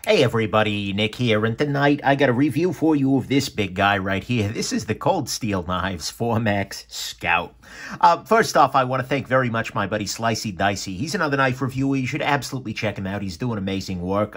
Hey everybody, Nick here, and tonight I got a review for you of this big guy right here. This is the Cold Steel Knives 4max Scout. First off, I want to thank very much my buddy Slicey Dicey. He's another knife reviewer. You should absolutely check him out. He's doing amazing work.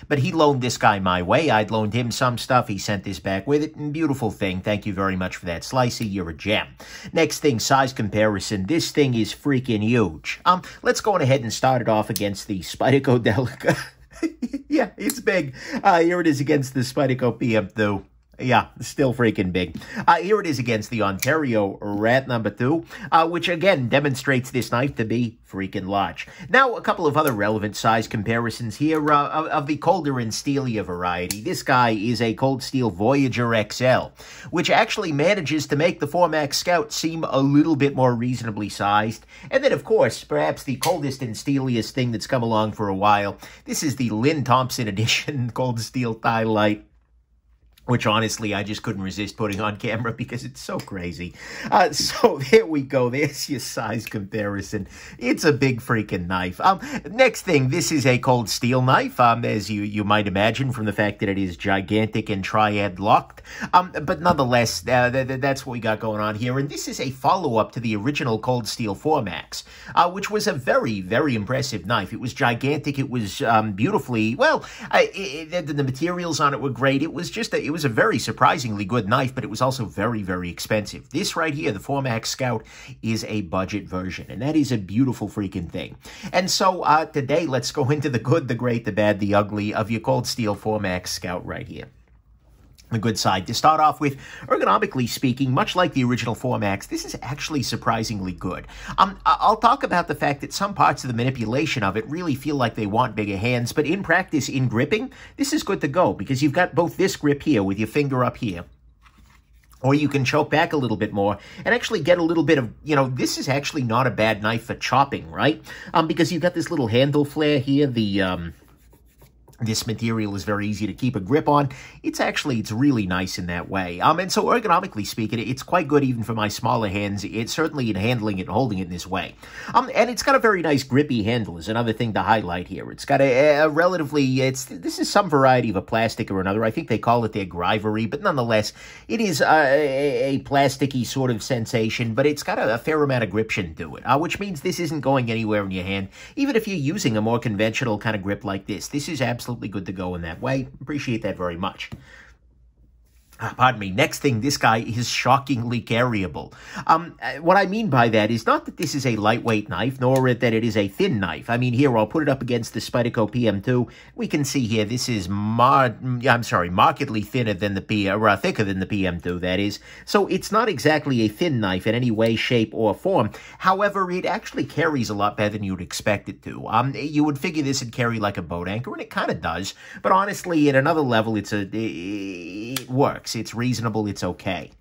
But he loaned this guy my way. I'd loaned him some stuff. He sent this back with it. Beautiful thing. Thank you very much for that, Slicey. You're a gem. Next thing, size comparison. This thing is freaking huge. Let's go on ahead and start it off against the Spyderco Delica. Yeah, it's big. Here it is against the Spyderco PM2. Yeah, still freaking big. Here it is against the Ontario Rat number 2, which again demonstrates this knife to be freaking large. Now, a couple of other relevant size comparisons here of the colder and steelier variety. This guy is a Cold Steel Voyager XL, which actually manages to make the 4max Scout seem a little bit more reasonably sized. And then, of course, perhaps the coldest and steeliest thing that's come along for a while. This is the Lynn Thompson edition Cold Steel Thigh Light, which honestly I just couldn't resist putting on camera because it's so crazy. So there we go. There's your size comparison. It's a big freaking knife. Next thing, this is a Cold Steel knife, as you might imagine from the fact that it is gigantic and triad locked. But nonetheless, that's what we got going on here. And this is a follow-up to the original Cold Steel 4max, which was a very, very impressive knife. It was gigantic. It was beautifully, well, the materials on it were great. It was just it was a very surprisingly good knife, but it was also very, very expensive. This right here, the 4max Scout, is a budget version, and that is a beautiful freaking thing. And so today, let's go into the good, the great, the bad, the ugly of your Cold Steel 4max Scout right here. The good side. To start off with, ergonomically speaking, much like the original 4max, this is actually surprisingly good. I'll talk about the fact that some parts of the manipulation of it really feel like they want bigger hands, but in practice, in gripping, this is good to go because you've got both this grip here with your finger up here, or you can choke back a little bit more and actually get a little bit of, this is actually not a bad knife for chopping, right? Because you've got this little handle flare here, this material is very easy to keep a grip on. It's really nice in that way. And so ergonomically speaking, it's quite good even for my smaller hands. It's certainly in handling it and holding it in this way. And it's got a very nice grippy handle is another thing to highlight here. It's got a relatively, this is some variety of a plastic or another. I think they call it their Grivery, but nonetheless, it is a plasticky sort of sensation, but it's got a fair amount of gription to it, which means this isn't going anywhere in your hand. Even if you're using a more conventional kind of grip like this is absolutely good to go in that way. Appreciate that very much. Pardon me. Next thing, this guy is shockingly carryable. What I mean by that is not that this is a lightweight knife, nor that it is a thin knife. I mean, here, I'll put it up against the Spyderco PM2. We can see here, this is markedly thinner than the thicker than the PM2, that is. So it's not exactly a thin knife in any way, shape, or form. However, it actually carries a lot better than you'd expect it to. You would figure this would carry like a boat anchor, and it kind of does. But honestly, at another level, it works. It's reasonable. It's okay.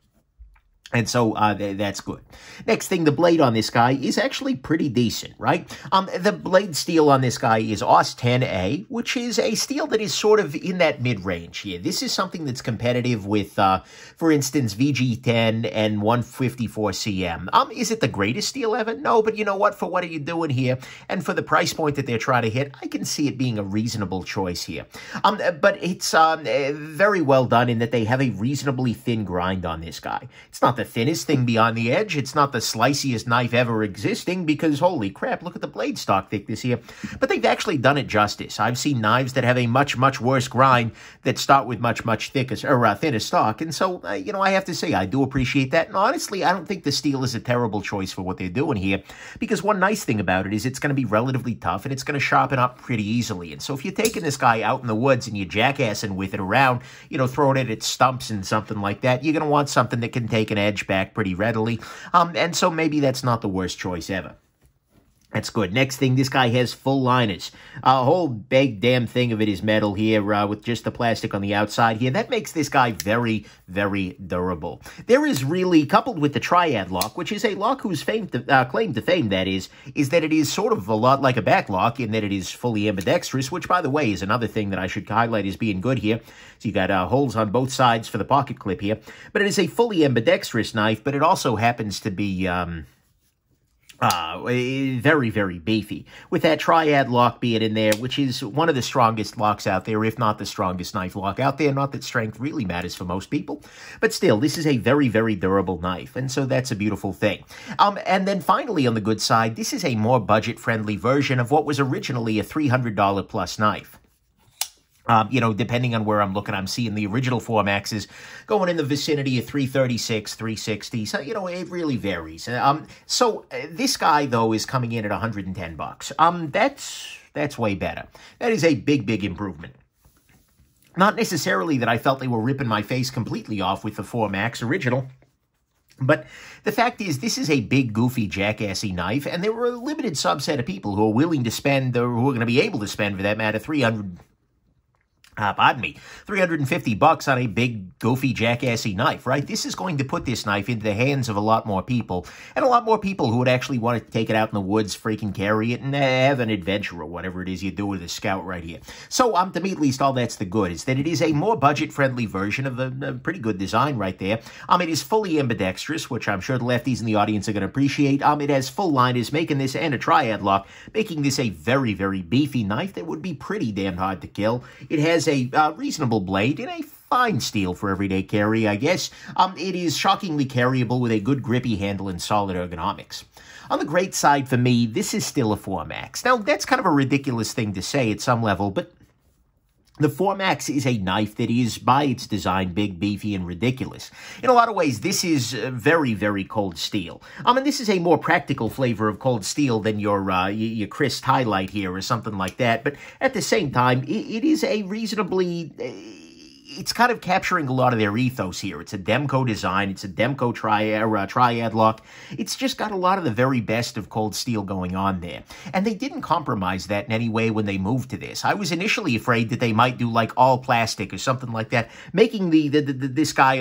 And so that's good. Next thing, the blade on this guy is actually pretty decent, right? The blade steel on this guy is AUS 10A, which is a steel that is sort of in that mid-range here. This is something that's competitive with, for instance, VG10 and 154 CM. Is it the greatest steel ever? No, but you know what? For what are you doing here? And for the price point that they're trying to hit, I can see it being a reasonable choice here. But it's very well done in that they have a reasonably thin grind on this guy. It's not the thinnest thing beyond the edge. It's not the sliciest knife ever existing because, holy crap, look at the blade stock thickness here. But they've actually done it justice. I've seen knives that have a much, much worse grind that start with much, much thicker, or thinner stock. And so, I have to say, I do appreciate that. And honestly, I don't think the steel is a terrible choice for what they're doing here because one nice thing about it is it's going to be relatively tough and it's going to sharpen up pretty easily. And so if you're taking this guy out in the woods and you're jackassing with it around, throwing it at stumps and something like that, you're going to want something that can take an edge back pretty readily, and so maybe that's not the worst choice ever. That's good. Next thing, this guy has full liners. A whole big damn thing of it is metal here with just the plastic on the outside here. That makes this guy very, very durable. There is really, coupled with the triad lock, which is a lock whose claim to fame, that is that it is sort of a lot like a back lock in that it is fully ambidextrous, which, by the way, is another thing that I should highlight as being good here. So you got holes on both sides for the pocket clip here. But it is a fully ambidextrous knife, but it also happens to be Very, very beefy. With that triad lock being in there, which is one of the strongest locks out there, if not the strongest knife lock out there. Not that strength really matters for most people, but still, this is a very, very durable knife, and so that's a beautiful thing. And then finally, on the good side, this is a more budget-friendly version of what was originally a $300 plus knife. You know, depending on where I'm looking, I'm seeing the original 4Maxes going in the vicinity of $336, $360. So, you know, it really varies. This guy, though, is coming in at $110. That's way better. That is a big, big improvement. Not necessarily that I felt they were ripping my face completely off with the 4Max original, but the fact is, this is a big, goofy, jackassy knife, and there were a limited subset of people who are willing to spend, or who are going to be able to spend, for that matter, $350 on a big, goofy, jackassy knife, right? This is going to put this knife into the hands of a lot more people, and a lot more people who would actually want to take it out in the woods, freaking carry it, and have an adventure or whatever it is you do with a Scout right here. So, to me at least, all that's the good, is that it is a more budget-friendly version of a pretty good design right there. It is fully ambidextrous, which I'm sure the lefties in the audience are going to appreciate. It has full liners, making this, and a triad lock, making this a very, very beefy knife that would be pretty damn hard to kill. It has a reasonable blade and a fine steel for everyday carry, I guess. It is shockingly carryable with a good grippy handle and solid ergonomics. On the great side for me, this is still a 4Max. Now, that's kind of a ridiculous thing to say at some level, but the 4Max is a knife that is, by its design, big, beefy, and ridiculous. In a lot of ways, this is very, very cold steel. And this is a more practical flavor of cold steel than your Chris Highlight here or something like that. But at the same time, it is a reasonably... it's kind of capturing a lot of their ethos here. It's a Demco design. It's a Demco triad lock. It's just got a lot of the very best of cold steel going on there. And they didn't compromise that in any way when they moved to this. I was initially afraid that they might do like all plastic or something like that, making this guy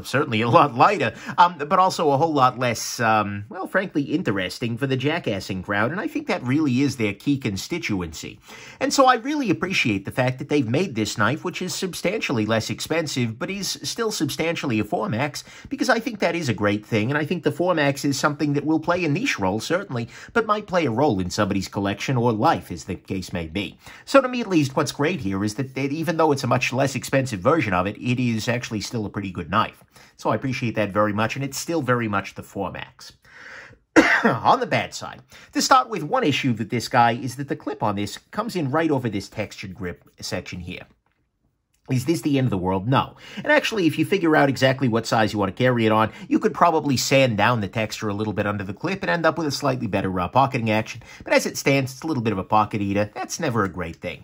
certainly a lot lighter, but also a whole lot less, well, frankly, interesting for the jackassing crowd. And I think that really is their key constituency. And so I really appreciate the fact that they've made this knife, which is substantially less expensive, but is still substantially a 4Max, because I think that is a great thing, and I think the 4Max is something that will play a niche role, certainly, but might play a role in somebody's collection or life, as the case may be. So to me, at least, what's great here is that even though it's a much less expensive version of it, it is actually still a pretty good knife. So I appreciate that very much, and it's still very much the 4Max. On the bad side, to start with, one issue with this guy is that the clip on this comes in right over this textured grip section here. Is this the end of the world? No. And actually, if you figure out exactly what size you want to carry it on, you could probably sand down the texture a little bit under the clip and end up with a slightly better pocketing action. But as it stands, it's a little bit of a pocket eater. That's never a great thing.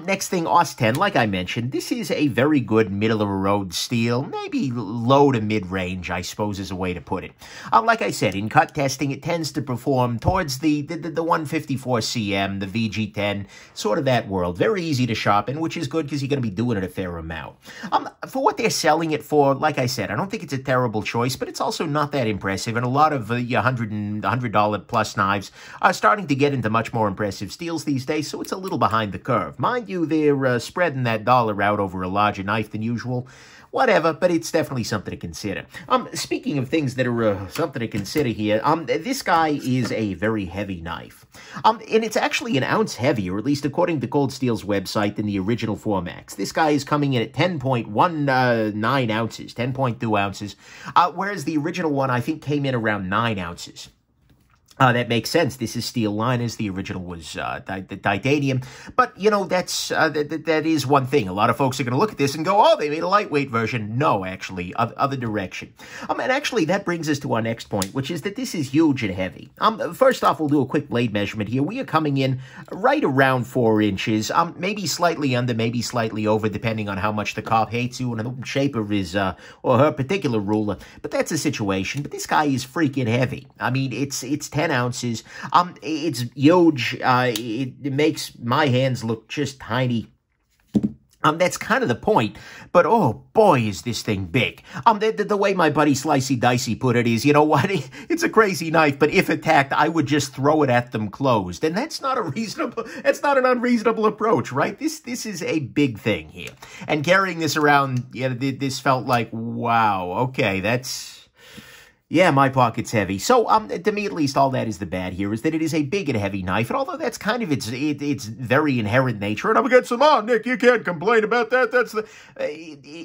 Next thing, AUS 10, like I mentioned, this is a very good middle-of-the-road steel, maybe low to mid-range, I suppose is a way to put it. Like I said, in cut testing, it tends to perform towards the 154 cm, the VG10, sort of that world. Very easy to sharpen, which is good because you're going to be doing it a fair amount. For what they're selling it for, like I said, I don't think it's a terrible choice, but it's also not that impressive, and a lot of $100 plus knives are starting to get into much more impressive steels these days, so it's a little behind the curve. Mind you, they're spreading that dollar out over a larger knife than usual. Whatever, but it's definitely something to consider. Speaking of things that are something to consider here, this guy is a very heavy knife. And it's actually an ounce heavier, at least according to Cold Steel's website, than the original 4Max. This guy is coming in at 10.19 ounces, 10.2 ounces, whereas the original one, I think, came in around 9 ounces. That makes sense. This is steel liners. The original was titanium. But, you know, that is one thing. A lot of folks are going to look at this and go, oh, they made a lightweight version. No, actually, other direction. And actually, that brings us to our next point, which is that this is huge and heavy. First off, we'll do a quick blade measurement here. We are coming in right around 4 inches, maybe slightly under, maybe slightly over, depending on how much the cop hates you and the shape of his or her particular ruler. But that's a situation. But this guy is freaking heavy. I mean, it's 10 ounces. It's huge. It makes my hands look just tiny. That's kind of the point, but oh boy, is this thing big. The way my buddy Slicey Dicey put it is, you know what, it's a crazy knife, but if attacked, I would just throw it at them closed, and that's not an unreasonable approach, right? This is a big thing here, and carrying this around, yeah, this felt like, wow, okay, that's Yeah, my pocket's heavy. So, to me at least, all that is the bad here is that it is a big and heavy knife, and although that's kind of its very inherent nature, and I'm against them, Nick, you can't complain about that, that's the...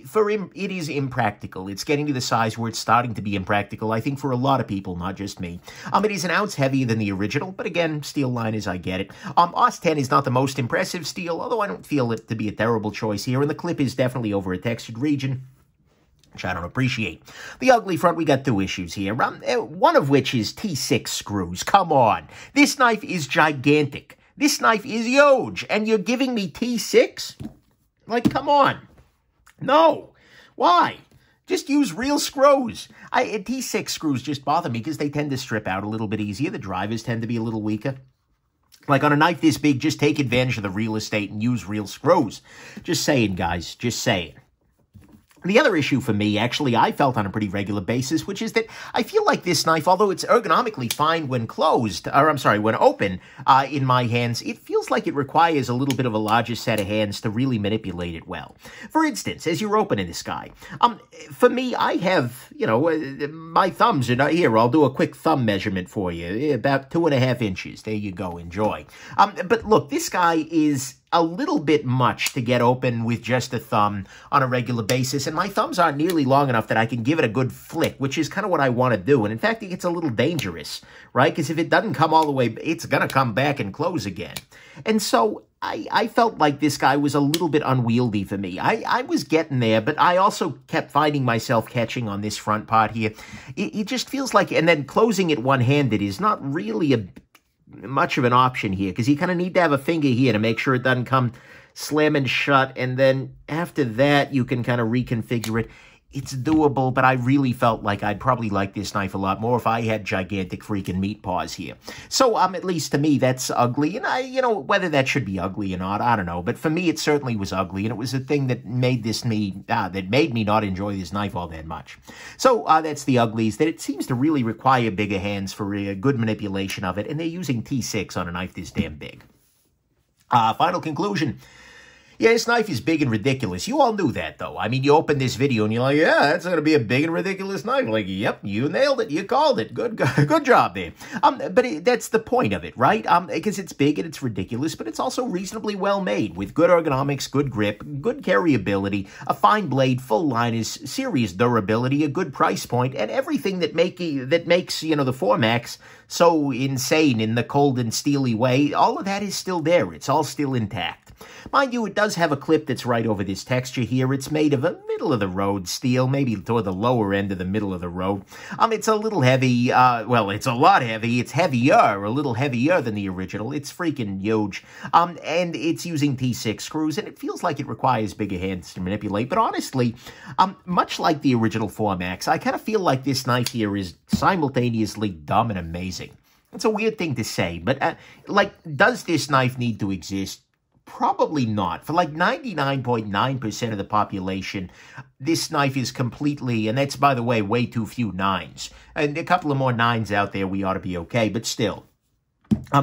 for him, it is impractical. It's getting to the size where it's starting to be impractical, I think, for a lot of people, not just me. It is an ounce heavier than the original, but again, steel liners, I get it. OS 10 is not the most impressive steel, although I don't feel it to be a terrible choice here, and the clip is definitely over a textured region, which I don't appreciate. The ugly front, we got two issues here, one of which is T6 screws. Come on. This knife is gigantic. This knife is huge, and you're giving me T6? Like, come on. No. Why? Just use real screws. T6 screws just bother me because they tend to strip out a little bit easier. The drivers tend to be a little weaker. Like, on a knife this big, just take advantage of the real estate and use real screws. Just saying, guys. Just saying. The other issue for me, actually, I felt on a pretty regular basis, which is that I feel like this knife, although it's ergonomically fine when closed, or I'm sorry, when open in my hands, it feels like it requires a little bit of a larger set of hands to really manipulate it well. For instance, as you're opening this guy, for me, I have, my thumbs are not here. I'll do a quick thumb measurement for you, about 2.5 inches. There you go. Enjoy. But look, this guy is a little bit much to get open with just a thumb on a regular basis, and my thumbs aren't nearly long enough that I can give it a good flick, which is kind of what I want to do. And in fact, it gets a little dangerous, right? Because if it doesn't come all the way, it's going to come back and close again. And so I felt like this guy was a little bit unwieldy for me. I was getting there, but I also kept finding myself catching on this front part here. It just feels like, and then closing it one-handed is not really much of an option here, because you kind of need to have a finger here to make sure it doesn't come slamming shut, and then after that you can kind of reconfigure it. It's doable, but I really felt like I'd probably like this knife a lot more if I had gigantic freaking meat paws here. So, at least to me, that's ugly, and whether that should be ugly or not, I don't know, but for me, it certainly was ugly, and it was a thing that made me not enjoy this knife all that much. So, that's the uglies, that it seems to really require bigger hands for a good manipulation of it, and they're using T6 on a knife this damn big. Final conclusion. Yeah, this knife is big and ridiculous. You all knew that, though. I mean, you open this video and you're like, yeah, that's going to be a big and ridiculous knife. Like, yep, you nailed it. You called it. Good job there. But that's the point of it, right? Because it's big and it's ridiculous, but it's also reasonably well made with good ergonomics, good grip, good carryability, a fine blade, full liners, serious durability, a good price point, and everything that makes, the 4MAX so insane in the cold and steely way. All of that is still there. It's all still intact. Mind you, it does have a clip that's right over this texture here. It's made of a middle-of-the-road steel, maybe toward the lower end of the middle of the road. It's a little heavy. Well, it's a lot heavy. It's heavier, a little heavier than the original. It's freaking huge. And it's using T6 screws, and it feels like it requires bigger hands to manipulate. But honestly, much like the original 4MAX, I kind of feel like this knife here is simultaneously dumb and amazing. It's a weird thing to say, but, does this knife need to exist? Probably not. For like 99.9% of the population, this knife is completely, and that's, by the way, way too few 9s. And a couple of more 9s out there, we ought to be okay, but still.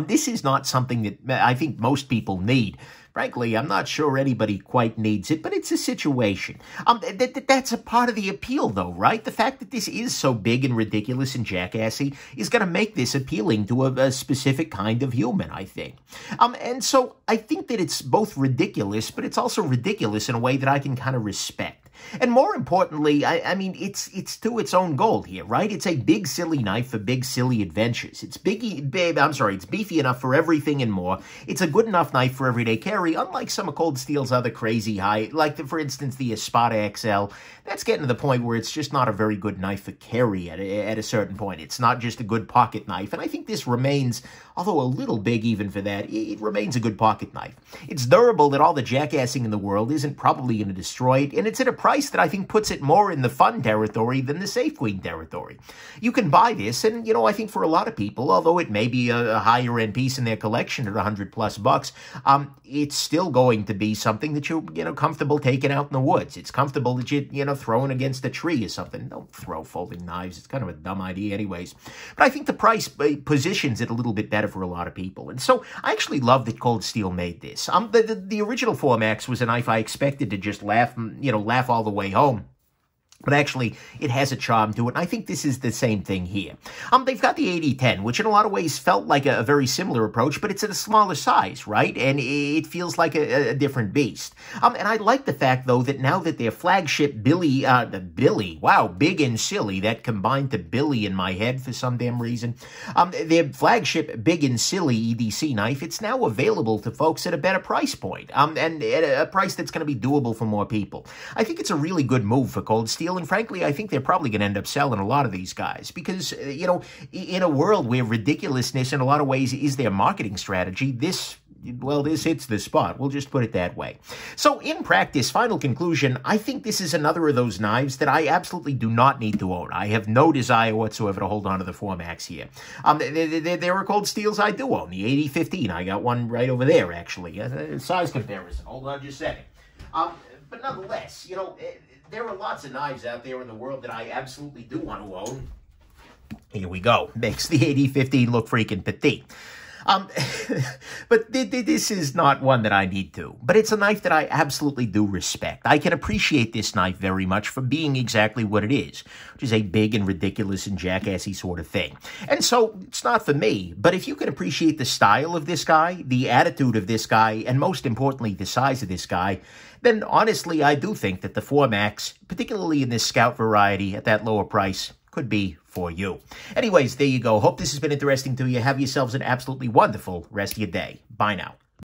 This is not something that I think most people need. Frankly, I'm not sure anybody quite needs it, but it's a situation. That's a part of the appeal, though, right? The fact that this is so big and ridiculous and jackassy is going to make this appealing to a specific kind of human, I think. And so I think that it's both ridiculous, but it's also ridiculous in a way that I can kind of respect. And more importantly, I mean, it's to its own goal here, right? It's a big, silly knife for big, silly adventures. It's it's beefy enough for everything and more. It's a good enough knife for everyday carry, unlike some of Cold Steel's other crazy high, like, for instance, the Espada XL. That's getting to the point where it's just not a very good knife for carry at a certain point. It's not just a good pocket knife, and I think this remains, although a little big even for that, it remains a good pocket knife. It's durable that all the jackassing in the world isn't probably going to destroy it, and it's at a price that I think puts it more in the fun territory than the Safe Queen territory. You can buy this, and, I think for a lot of people, although it may be a higher-end piece in their collection at $100+ it's still going to be something that you're, comfortable taking out in the woods. It's comfortable that you're, throwing against a tree or something. Don't throw folding knives. It's kind of a dumb idea anyways. But I think the price positions it a little bit better for a lot of people. And so I actually love that Cold Steel made this. The original 4MAX was a knife I expected to just laugh all the way home. But actually, it has a charm to it, and I think this is the same thing here. They've got the 8010, which in a lot of ways felt like a very similar approach, but it's at a smaller size, right? And it feels like a different beast. And I like the fact, though, that now that their flagship Billy, wow, big and silly, that combined to Billy in my head for some damn reason, their flagship big and silly EDC knife, it's now available to folks at a better price point, and at a price that's going to be doable for more people. I think it's a really good move for Cold Steel. And frankly, I think they're probably going to end up selling a lot of these guys because, in a world where ridiculousness in a lot of ways is their marketing strategy, this hits the spot. We'll just put it that way. So in practice, final conclusion, I think this is another of those knives that I absolutely do not need to own. I have no desire whatsoever to hold on to the Formax here. There are Cold Steels I do own. The 8015, I got one right over there, actually. Size comparison. Hold on just a second. But nonetheless, there are lots of knives out there in the world that I absolutely do want to own. Here we go. Makes the 8015 look freaking petite. But this is not one that I need to. But it's a knife that I absolutely do respect. I can appreciate this knife very much for being exactly what it is, which is a big and ridiculous and jackassy sort of thing. And so, it's not for me. But if you can appreciate the style of this guy, the attitude of this guy, and most importantly, the size of this guy, then honestly, I do think that the Formax, particularly in this Scout variety at that lower price, could be for you. Anyways, there you go. Hope this has been interesting to you. Have yourselves an absolutely wonderful rest of your day. Bye now.